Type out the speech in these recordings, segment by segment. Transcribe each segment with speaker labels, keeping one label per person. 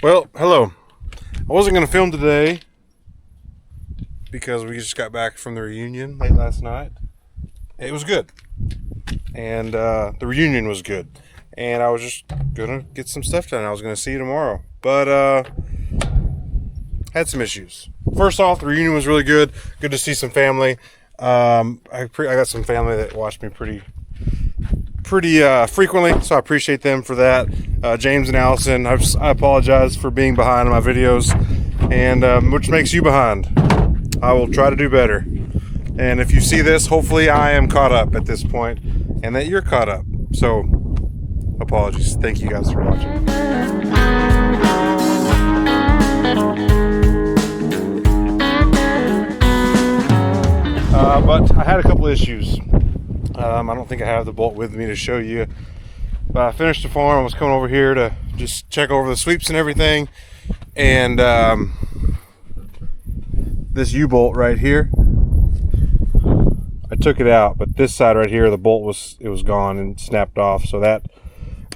Speaker 1: Well, hello. I wasn't going to film today because we just got back from the reunion late last night. It was good. And the reunion was good. And I was just going to get some stuff done. I was going to see you tomorrow. But had some issues. First off, the reunion was really good. Good to see some family. I got some family that watched me pretty frequently, so I appreciate them for that. James and Allison, I apologize for being behind on my videos, and which makes you behind. I will try to do better. And if you see this, hopefully I am caught up at this point, and that you're caught up. So, apologies. Thank you guys for watching. But I had a couple issues. I don't think I have the bolt with me to show you, but I finished the farm. I was coming over here to just check over the sweeps and everything, and this U-bolt right here, I took it out, but this side right here, the bolt was gone and snapped off, so that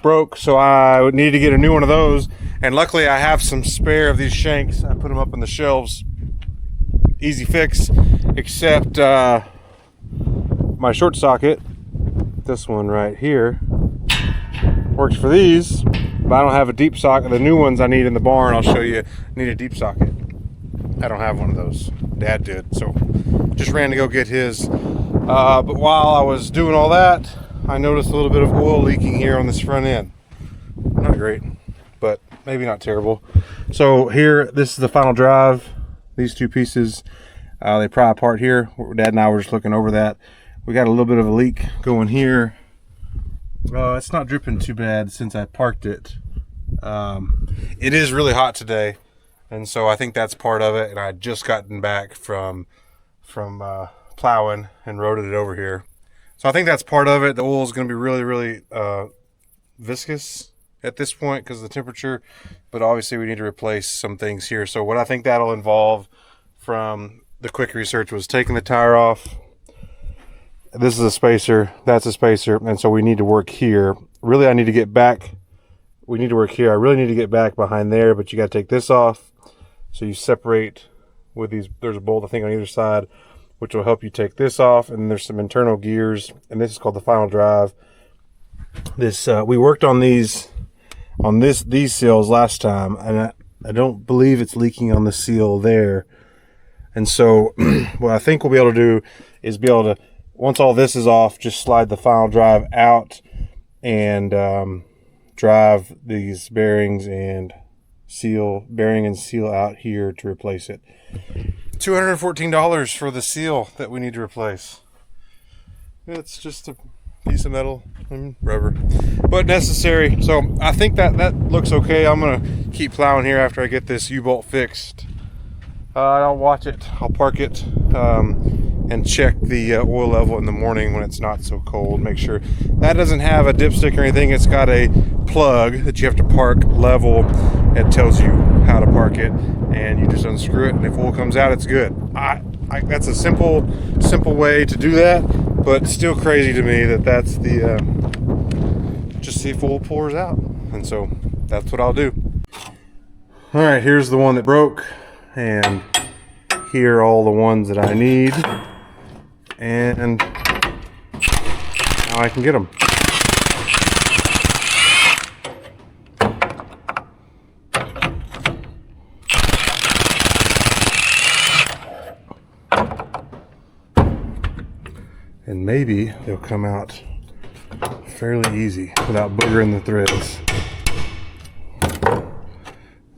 Speaker 1: broke. So I would need to get a new one of those, and luckily I have some spare of these shanks. I put them up on the shelves, easy fix, except my short socket, this one right here, works for these, but I don't have a deep socket. The new ones I need in the barn, I'll show you, need a deep socket. I don't have one of those. Dad did, so just ran to go get his. But while I was doing all that, I noticed a little bit of oil leaking here on this front end. Not great, but maybe not terrible. So here, this is the final drive. These two pieces, they pry apart here. Dad and I were just looking over that. We got a little bit of a leak going here. It's not dripping too bad since I parked it. It is really hot today, and so I think that's part of it. And I just gotten back from plowing and roaded it over here, so I think that's part of it. The oil is going to be really viscous at this point because of the temperature, but obviously we need to replace some things here. So what I think that'll involve, from the quick research, was taking the tire off. This is a spacer, that's a spacer, and so we need to work here. Really, I need to get back. We need to work here. I really need to get back behind there, but you got to take this off. So you separate with these. There's a bolt, I think, on either side, which will help you take this off. And there's some internal gears, and this is called the final drive. This we worked on these seals last time, and I don't believe it's leaking on the seal there. And so what I think we'll be able to do is be able to, once all this is off, just slide the final drive out and drive these bearings and seal out here to replace it. $214 for the seal that we need to replace. It's just a piece of metal and rubber, but necessary. So I think that looks okay. I'm gonna keep plowing here after I get this U-bolt fixed. I'll watch it, I'll park it, and check the oil level in the morning when it's not so cold. Make sure that doesn't have a dipstick or anything. It's got a plug that you have to park level. It tells you how to park it, and you just unscrew it, and if oil comes out, it's good. That's a simple way to do that, but it's still crazy to me that that's the just see if oil pours out. And so that's what I'll do. All right, here's the one that broke, and here are all the ones that I need, and now I can get them. And maybe they'll come out fairly easy without boogering the threads.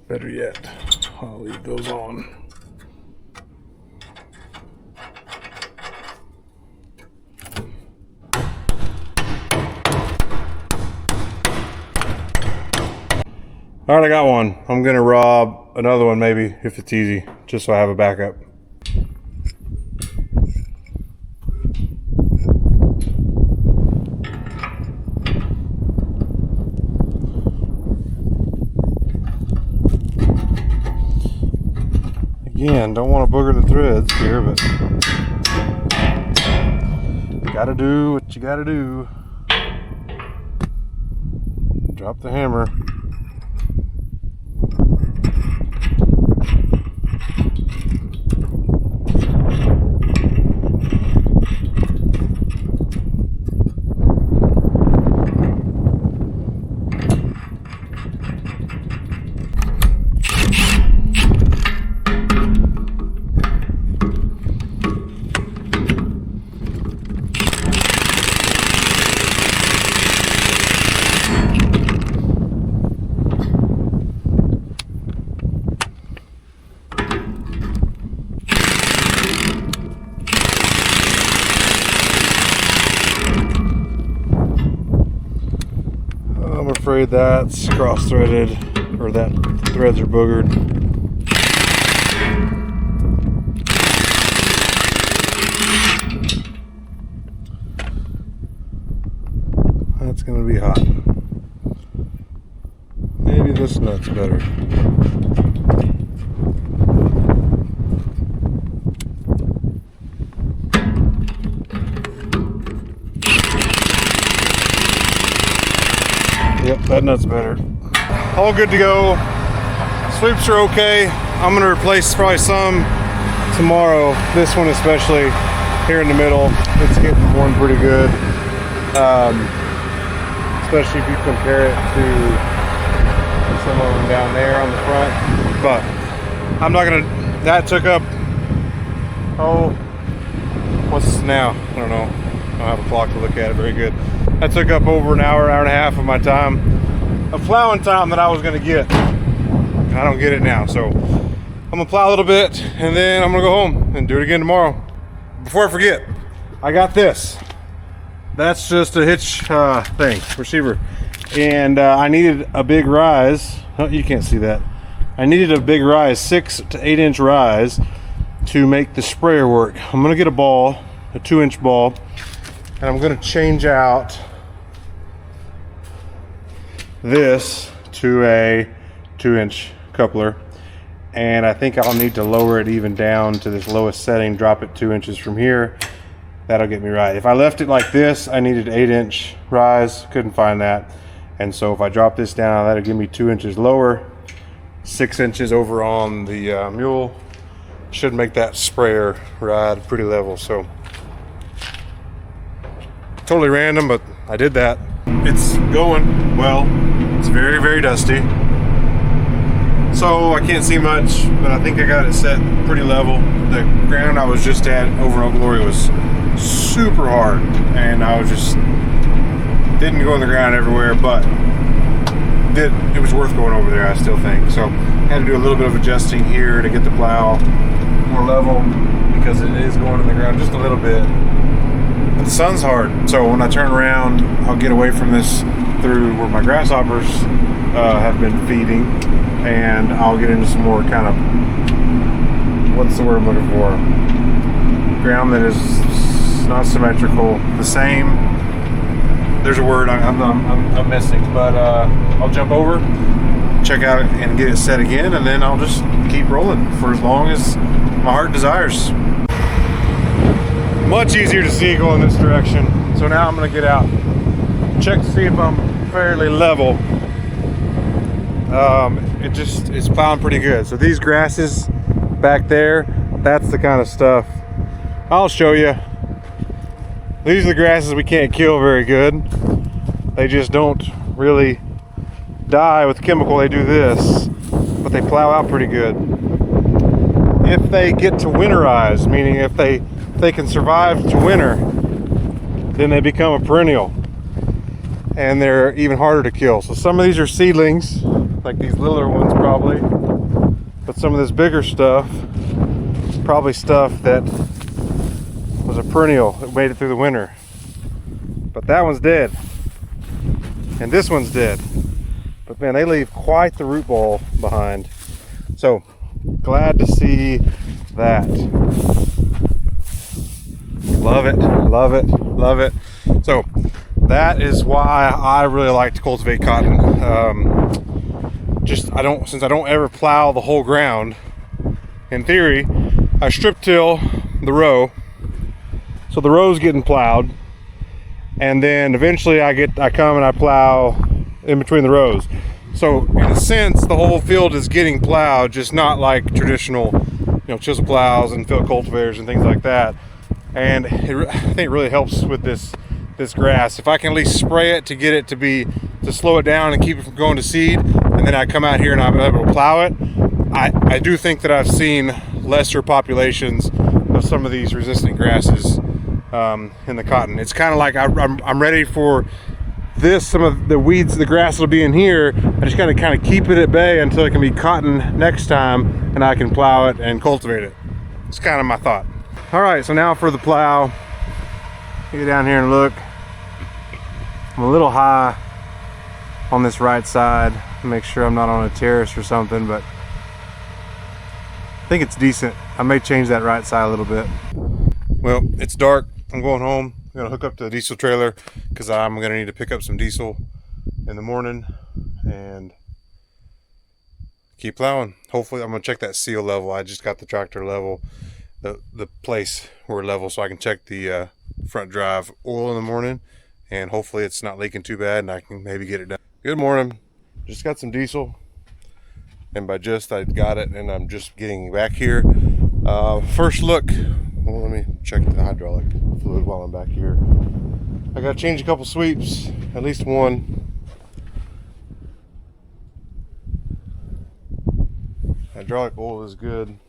Speaker 1: Better yet, I'll leave those on. All right, I got one. I'm gonna rob another one maybe if it's easy, just so I have a backup. Again, don't want to booger the threads here, but you gotta do what you gotta do. Drop the hammer. afraid that's cross-threaded, or that threads are boogered. That's gonna be hot. Maybe this nut's better. Yep, that nut's better. All good to go. Sweeps are okay. I'm gonna replace probably some tomorrow. This one especially here in the middle. It's getting worn pretty good. Especially if you compare it to some of them down there on the front. But I'm not gonna, that took up, oh, what's this now? I don't know. I don't have a clock to look at it very good. That took up over an hour, hour and a half of my time, of plowing time that I was gonna get. I don't get it now, so I'm gonna plow a little bit and then I'm gonna go home and do it again tomorrow. Before I forget, I got this. That's just a hitch thing, receiver. And I needed a big rise. Oh, you can't see that. I needed a big rise, 6 to 8 inch rise to make the sprayer work. I'm gonna get a ball, a 2-inch ball, and I'm gonna change out this to a 2-inch coupler. And I think I'll need to lower it even down to this lowest setting, drop it 2 inches from here. That'll get me right. If I left it like this, I needed 8-inch rise, couldn't find that. And so if I drop this down, that'll give me 2 inches lower, 6 inches over on the mule. Should make that sprayer ride pretty level. So totally random, but I did that. It's going well. It's very, very dusty. So I can't see much, but I think I got it set pretty level. The ground I was just at over on Glory was super hard, and I was just didn't go in the ground everywhere, but it was worth going over there, I still think. So had to do a little bit of adjusting here to get the plow more level, because it is going in the ground just a little bit. But the sun's hard, so when I turn around, I'll get away from this through where my grasshoppers have been feeding, and I'll get into some more kind of, what's the word I'm looking for? Ground that is not symmetrical, the same. There's a word I'm missing, but I'll jump over, check out and get it set again, and then I'll just keep rolling for as long as my heart desires. Much easier to see going this direction. So now I'm gonna get out, check to see if I'm fairly level. It's plowing pretty good. So these grasses back there, that's the kind of stuff I'll show you. These are the grasses we can't kill very good. They just don't really die with chemical. They do this, but they plow out pretty good. If they get to winterize, meaning if they can survive to winter, then they become a perennial, and they're even harder to kill. So some of these are seedlings, like these littler ones probably, but some of this bigger stuff, probably stuff that was a perennial that made it through the winter. But that one's dead, and this one's dead. But man, they leave quite the root ball behind. So glad to see that. Love it, love it, love it. So that is why I really like to cultivate cotton. Since I don't ever plow the whole ground, in theory, I strip till the row, so the row's getting plowed, and then eventually I come and I plow in between the rows. So in a sense, the whole field is getting plowed, just not like traditional, chisel plows and field cultivators and things like that. And I think it really helps with this grass. If I can at least spray it to get it to slow it down and keep it from going to seed, and then I come out here and I'm able to plow it, I do think that I've seen lesser populations of some of these resistant grasses in the cotton. It's kind of like I'm ready for this. Some of the weeds, the grass will be in here. I just gotta kind of keep it at bay until it can be cotton next time, and I can plow it and cultivate it. It's kind of my thought. All right, so now for the plow. Get down here and look. I'm a little high on this right side, make sure I'm not on a terrace or something, but I think it's decent. I may change that right side a little bit. Well, it's dark. I'm going home. I'm gonna hook up to the diesel trailer because I'm gonna need to pick up some diesel in the morning and keep plowing. Hopefully I'm gonna check that seal level. I just got the tractor level, the place where level, so I can check the front drive oil in the morning, and hopefully it's not leaking too bad and I can maybe get it done. Good morning. Just got some diesel, and by just I got it and I'm just getting back here. First look. Well, let me check the hydraulic fluid while I'm back here. I gotta change a couple sweeps, at least one. Hydraulic oil is good.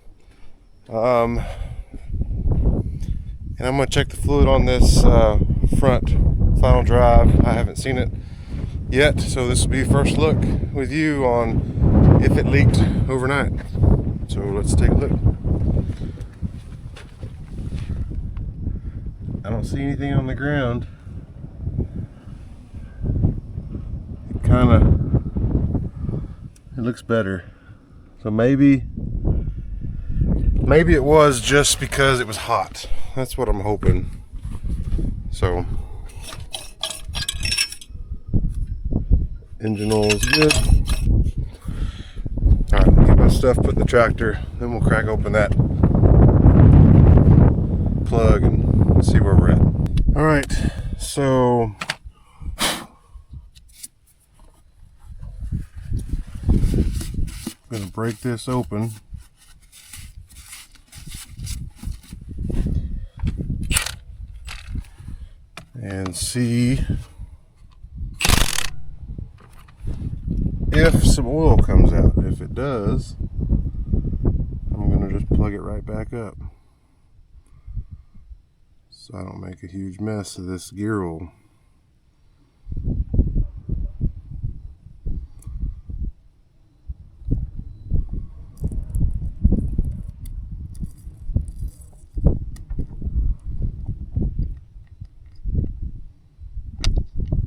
Speaker 1: And I'm gonna check the fluid on this front final drive. I haven't seen it yet, so this will be first look with you on if it leaked overnight. So let's take a look. I don't see anything on the ground. It looks better. So maybe it was just because it was hot. That's what I'm hoping. So engine oil is good. All right, get my stuff put in the tractor, then we'll crack open that plug and see where we're at. All right, so I'm gonna break this open. And see if some oil comes out. If it does, I'm gonna just plug it right back up so I don't make a huge mess of this gear oil.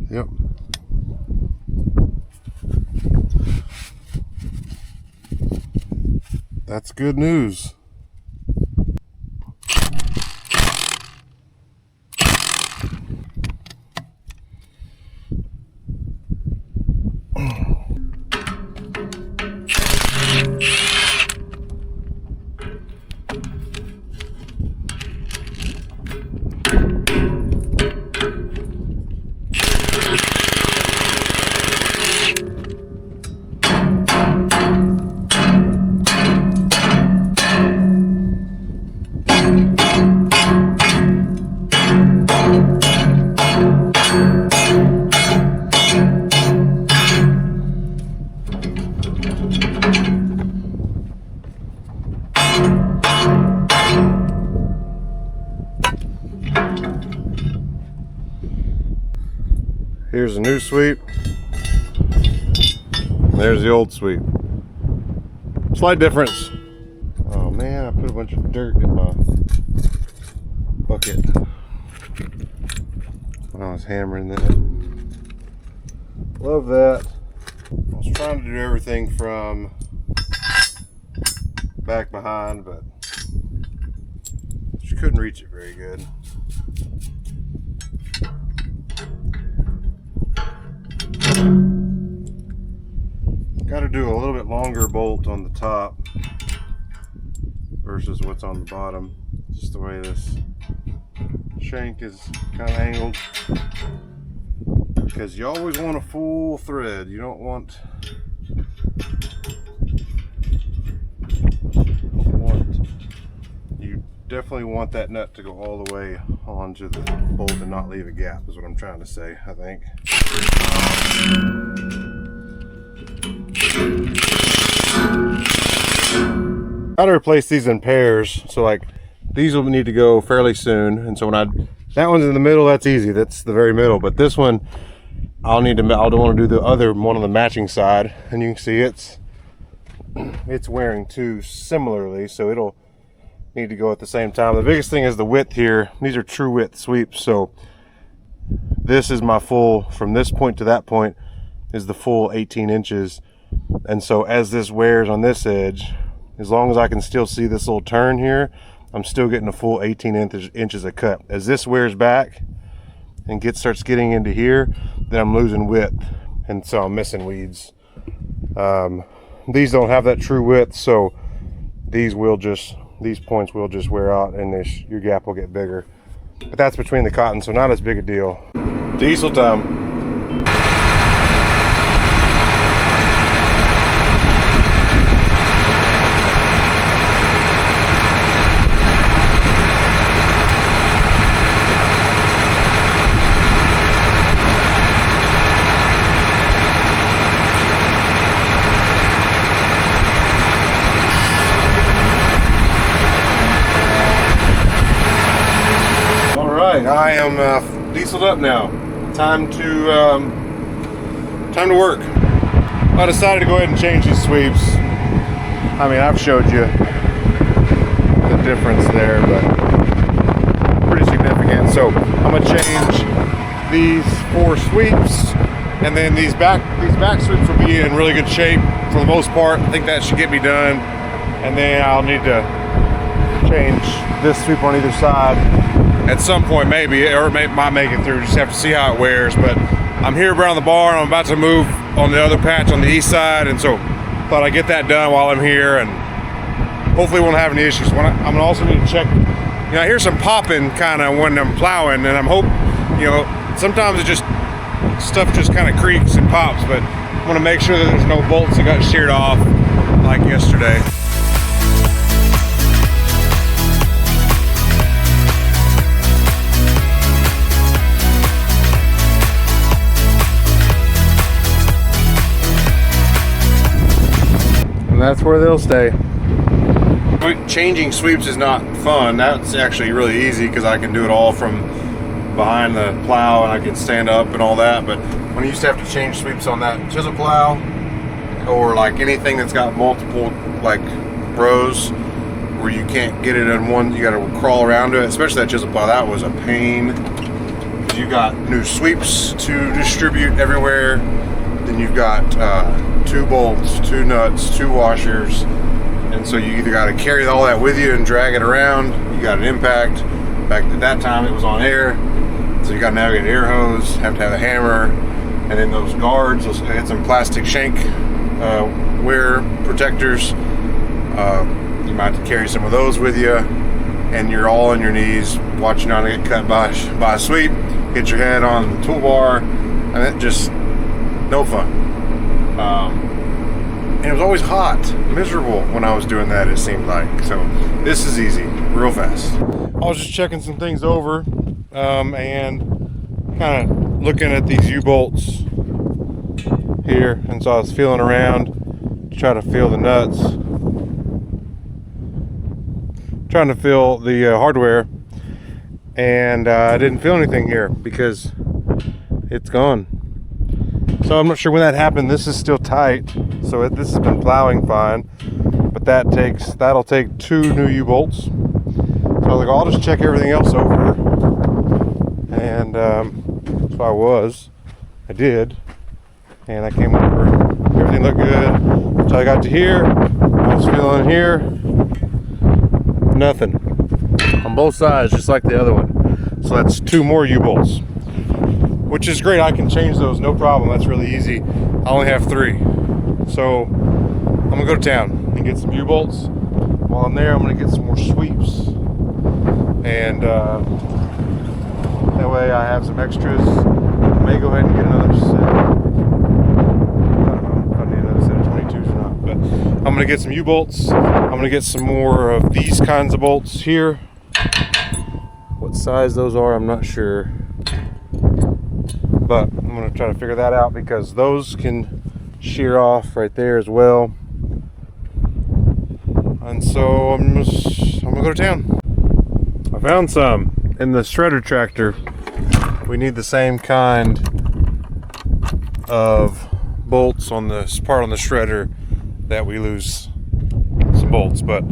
Speaker 1: Yep. That's good news. Here's a new sweep. There's the old sweep. Slight difference. Oh man, I put a bunch of dirt in my bucket when I was hammering that. Love that. I was trying to do everything from back behind, but just couldn't reach it very good. Got to do a little bit longer bolt on the top versus what's on the bottom. Just the way this shank is kind of angled. Because you always want a full thread. You don't want you definitely want that nut to go all the way onto the bolt and not leave a gap, is what I'm trying to say, I think. Got to replace these in pairs, so like these will need to go fairly soon. And so when that one's in the middle, that's easy, that's the very middle. But this one, I don't want to do the other one on the matching side, and you can see it's wearing too similarly, so it'll need to go at the same time. The biggest thing is the width here. These are true width sweeps, so this is my full from this point to that point. is the full 18 inches. And so as this wears on this edge, as long as I can still see this little turn here, I'm still getting a full 18 inches of cut. As this wears back and starts getting into here, then I'm losing width, and so I'm missing weeds. These don't have that true width, so these points will just wear out, and your gap will get bigger. But that's between the cotton, so not as big a deal. Diesel time. I am dieseled up now. Time to work. I decided to go ahead and change these sweeps. I mean, I've showed you the difference there, but pretty significant. So I'm gonna change these 4 sweeps, and then these back sweeps will be in really good shape for the most part. I think that should get me done, and then I'll need to change this sweep on either side at some point, maybe, or might make it through. Just have to see how it wears. But I'm here around the barn. I'm about to move on the other patch on the east side, and so thought I'd get that done while I'm here, and hopefully won't have any issues. I'm gonna also need to check. You know, I hear some popping kind of when I'm plowing, and I'm sometimes stuff just kind of creaks and pops, but I want to make sure that there's no bolts that got sheared off like yesterday. That's where they'll stay. Changing sweeps is not fun. That's actually really easy because I can do it all from behind the plow, and I can stand up and all that. But when I used to have to change sweeps on that chisel plow, or like anything that's got multiple like rows where you can't get it in one, you got to crawl around to it, especially that chisel plow. That was a pain. You got new sweeps to distribute everywhere. Then you've got 2 bolts, 2 nuts, 2 washers, and so you either got to carry all that with you and drag it around. You got an impact. Back at that time, it was on air, so you got to navigate an air hose. Have to have a hammer, and then those guards. Those had some plastic shank wear protectors. You might have to carry some of those with you, and you're all on your knees watching not to get cut by a sweep. Hit your head on the toolbar, and it just. No fun. And it was always hot, miserable when I was doing that, it seemed like. So this is easy, real fast. I was just checking some things over and kind of looking at these U-bolts here. And so I was feeling around to try to feel the nuts, trying to feel the hardware, and I didn't feel anything here because it's gone. So I'm not sure when that happened. This is still tight, so this has been plowing fine, but that'll take 2 new U-bolts. So I was like, I'll just check everything else over, and so I did, and I came over, everything looked good, until I got to here. I was feeling here, nothing, on both sides, just like the other one. So that's 2 more U-bolts, which is great. I can change those, no problem. That's really easy. I only have 3. So I'm gonna go to town and get some U-bolts. While I'm there, I'm gonna get some more sweeps. And that way I have some extras. I may go ahead and get another set. I don't know if I need another set of 22s or not. But I'm gonna get some U-bolts. I'm gonna get some more of these kinds of bolts here. What size those are, I'm not sure. But I'm going to try to figure that out because those can shear off right there as well. And so I'm going to go to town. I found some in the shredder tractor. We need the same kind of bolts on this part on the shredder that we lose some bolts. But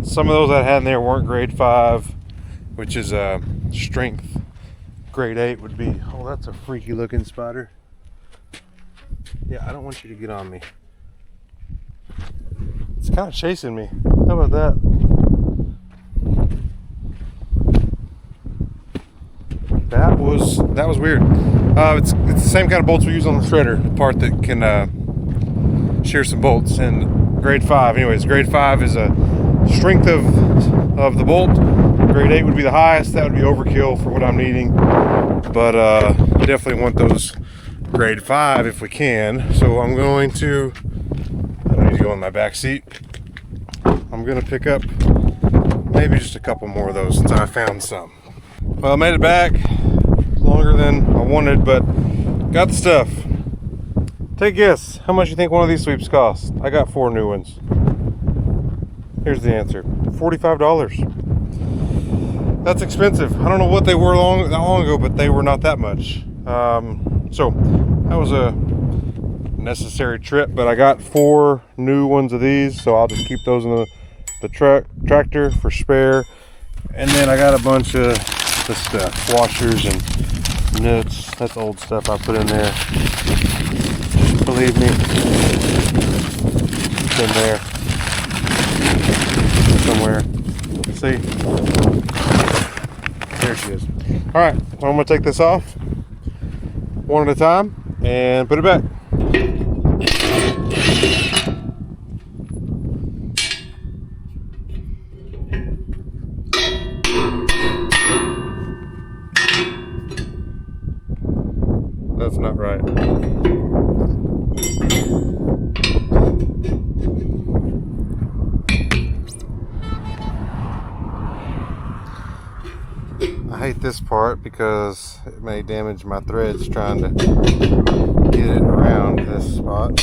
Speaker 1: some of those I had in there weren't grade 5, which is strength. Grade 8 would be, oh, that's a freaky looking spider. Yeah, I don't want you to get on me. It's kind of chasing me. How about that? That was weird. It's the same kind of bolts we use on the shredder, the part that can shear some bolts. And grade 5, anyways, grade 5 is a strength of the bolt. Grade 8 would be the highest. That would be overkill for what I'm needing. But definitely want those grade 5 if we can. So I'm going to, I don't need to go in my back seat. I'm gonna pick up maybe just a couple more of those since I found some. Well, I made it back longer than I wanted, but got the stuff. Take a guess how much you think one of these sweeps cost. I got 4 new ones. Here's the answer: $45. That's expensive. I don't know what they were that long ago, but they were not that much. So that was a necessary trip, but I got 4 new ones of these, so I'll just keep those in the tractor for spare. And then I got a bunch of the stuff, washers and nuts. That's old stuff I put in there. Just believe me, it's in there somewhere. See, there she is. All right, well, I'm gonna take this off one at a time and put it back. That's not right. I hate this part because it may damage my threads trying to get it around this spot.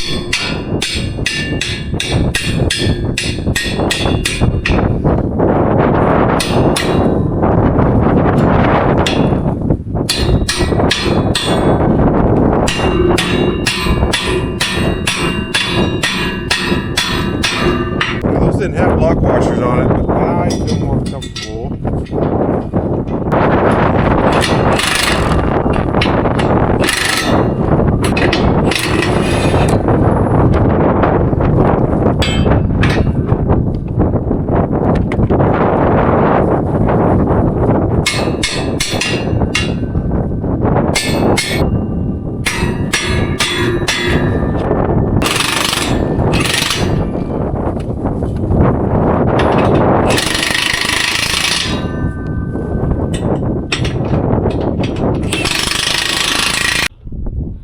Speaker 1: Those didn't have block washers on it, but I feel more comfortable.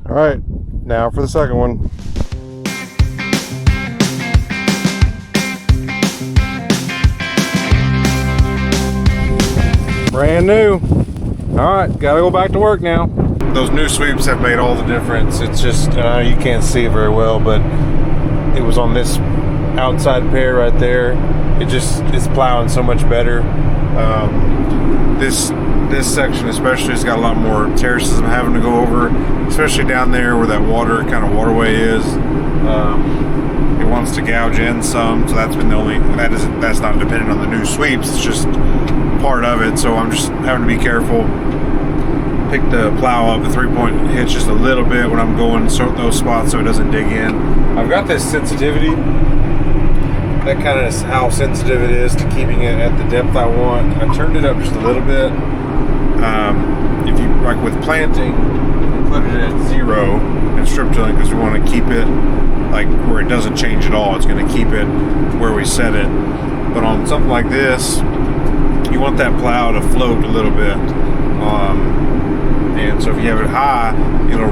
Speaker 1: All right, now for the second one. Brand new. All right, gotta go back to work now. Those new sweeps have made all the difference. It's just, you can't see it very well, but it was on this outside pair right there. It's plowing so much better. This section especially has got a lot more terraces I'm having to go over, especially down there where that waterway is. It wants to gouge in some, so that's been that's not dependent on the new sweeps, it's just part of it. So I'm just having to be careful. Pick the plow up, the 3-point hitch just a little bit when I'm going those spots so it doesn't dig in. I've got this sensitivity. That kind of is how sensitive it is to keeping it at the depth I want. I turned it up just a little bit. If you, like with planting, we put it at 0 and strip tilling because we want to keep it like where it doesn't change at all. It's going to keep it where we set it. But on something like this, you want that plow to float a little bit. And so if you have it high, it'll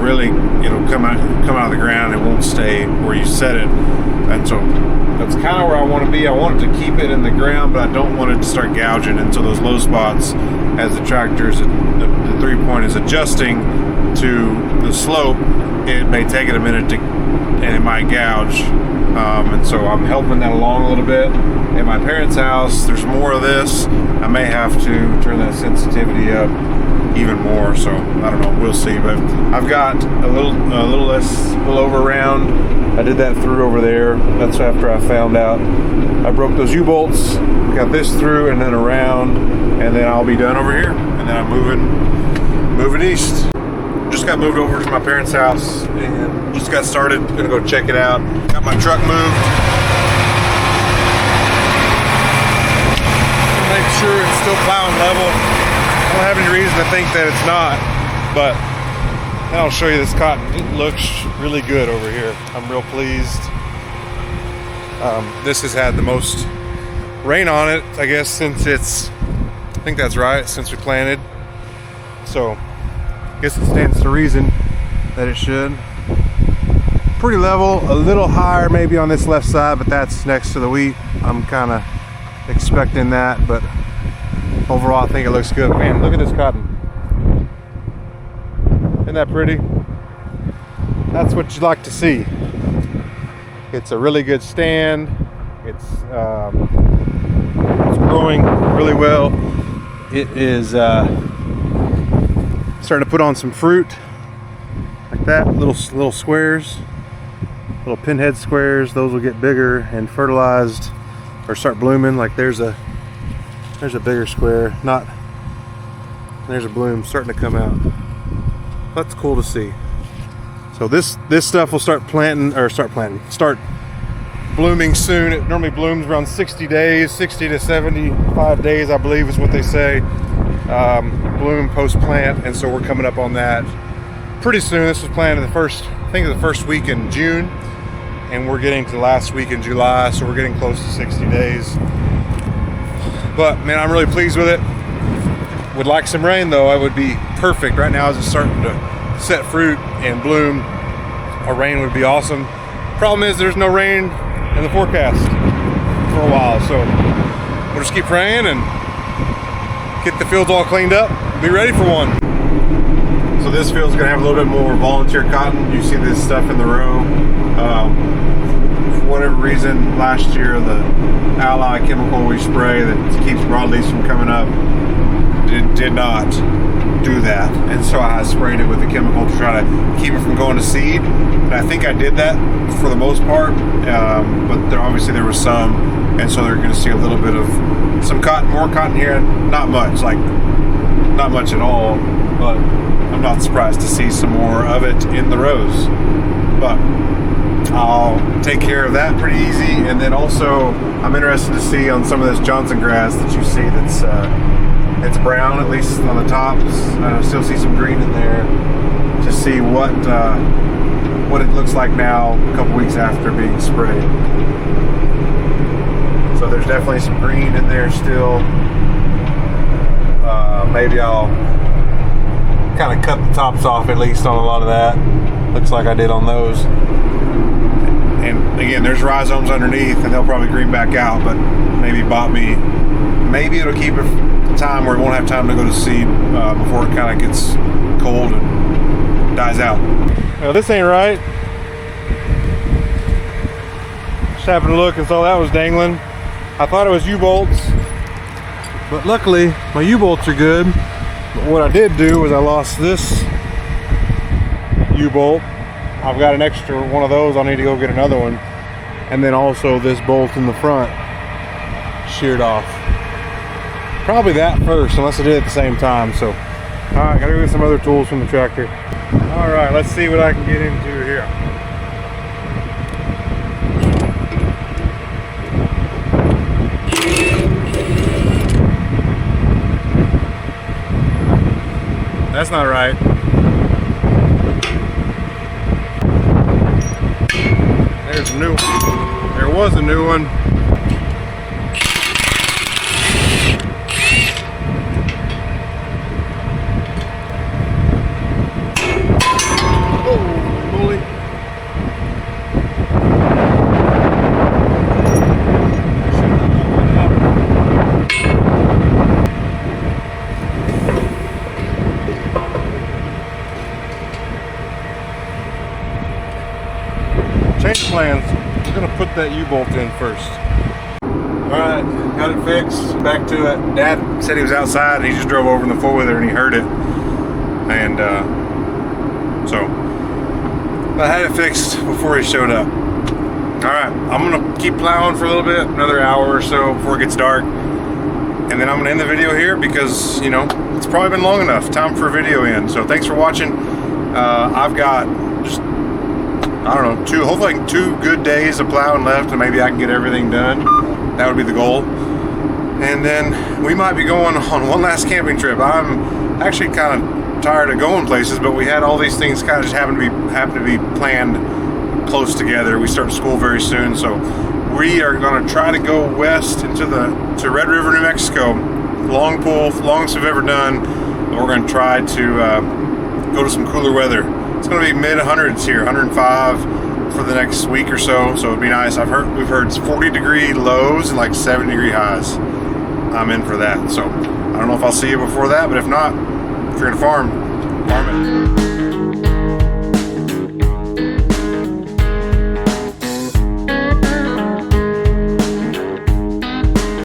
Speaker 1: come out of the ground. It won't stay where you set it. And so that's kind of where I want to be. I want it to keep it in the ground, but I don't want it to start gouging into those low spots as the tractor's, the 3-point is adjusting to the slope. It may take it a minute and it might gouge. And so I'm helping that along a little bit. At my parents' house, there's more of this. I may have to turn that sensitivity up even more, so I don't know, we'll see. But I've got a little over round. I did that through over there. That's after I found out I broke those U-bolts. Got this through and then around, and then I'll be done over here. And then I'm moving east. just got moved over to my parents' house and just got started. Gonna go check it out. Got my truck moved. Make sure it's still plowing level. I don't have any reason to think that it's not, but I'll show you this cotton. It looks really good over here. I'm real pleased. This has had the most rain on it, I guess, since I think that's right, since we planted. So I guess it stands to reason that it should. Pretty level, a little higher maybe on this left side, but that's next to the wheat. I'm kind of expecting that, but overall I think it looks good. Man, look at this cotton. Isn't that pretty? That's what you'd like to see. It's a really good stand. It's growing really well. It is starting to put on some fruit like that. Little squares, little pinhead squares. Those will get bigger and fertilized or start blooming. Like there's a bigger square. There's a bloom starting to come out. That's cool to see. So this stuff will start blooming soon. It normally blooms around 60 days, 60 to 75 days, I believe is what they say. Bloom post plant, and so we're coming up on that pretty soon. This was planted the first week in June, and we're getting to the last week in July, so we're getting close to 60 days. But man, I'm really pleased with it. Would like some rain though. It would be perfect. Right now as it's starting to set fruit and bloom, a rain would be awesome. Problem is there's no rain in the forecast for a while, so we'll just keep praying and get the fields all cleaned up, be ready for one. So this field's gonna have a little bit more volunteer cotton. You see this stuff in the row. For whatever reason, last year the Ally chemical we spray that keeps broadleaves from coming up did not do that, and so I sprayed it with the chemical to try to keep it from going to seed. And I think I did that for the most part, but obviously there was some, and so they're going to see a little bit of some cotton, more cotton here. Not much at all, but I'm not surprised to see some more of it in the rows. But I'll take care of that pretty easy. And then also I'm interested to see on some of this Johnson grass that you see that's it's brown, at least on the tops. I still see some green in there, to see what it looks like now a couple weeks after being sprayed. So there's definitely some green in there still. Maybe I'll kind of cut the tops off at least on a lot of that. Looks like I did on those. And again, there's rhizomes underneath, and they'll probably green back out, but maybe it'll keep it time where it won't have time to go to seed before it kind of gets cold and dies out. Well, this ain't right. Just happened to look and saw that was dangling. I thought it was U-bolts, but luckily my U-bolts are good. But what I did do was I lost this U-bolt. I've got an extra one of those. I'll need to go get another one. And then also this bolt in the front sheared off. Probably that first, unless I did it at the same time. So, all right, gotta go get some other tools from the tractor. All right, let's see what I can get into here. That's not right. There's a new one. There was a new one. Change plans. We're gonna put that U-bolt in first. All right, got it fixed. Back to it. Dad said he was outside and he just drove over in the four-wheeler and he heard it. And so I had it fixed before he showed up. All right, I'm gonna keep plowing for a little bit, another hour or so before it gets dark. And then I'm gonna end the video here because, you know, it's probably been long enough. Time for a video in. So thanks for watching. I've got just, I don't know, hopefully 2 good days of plowing left, and maybe I can get everything done. That would be the goal. And then we might be going on one last camping trip. I'm actually kind of tired of going places, but we had all these things kind of just happen to be planned close together. We start school very soon, so we are going to try to go west to Red River, New Mexico. Long pull, longest we've ever done. We're going to try to go to some cooler weather. It's going to be mid 100s here, 105 for the next week or so. So it'd be nice. We've heard 40-degree lows and like 70-degree highs. I'm in for that. So I don't know if I'll see you before that, but if not, if you're gonna farm it.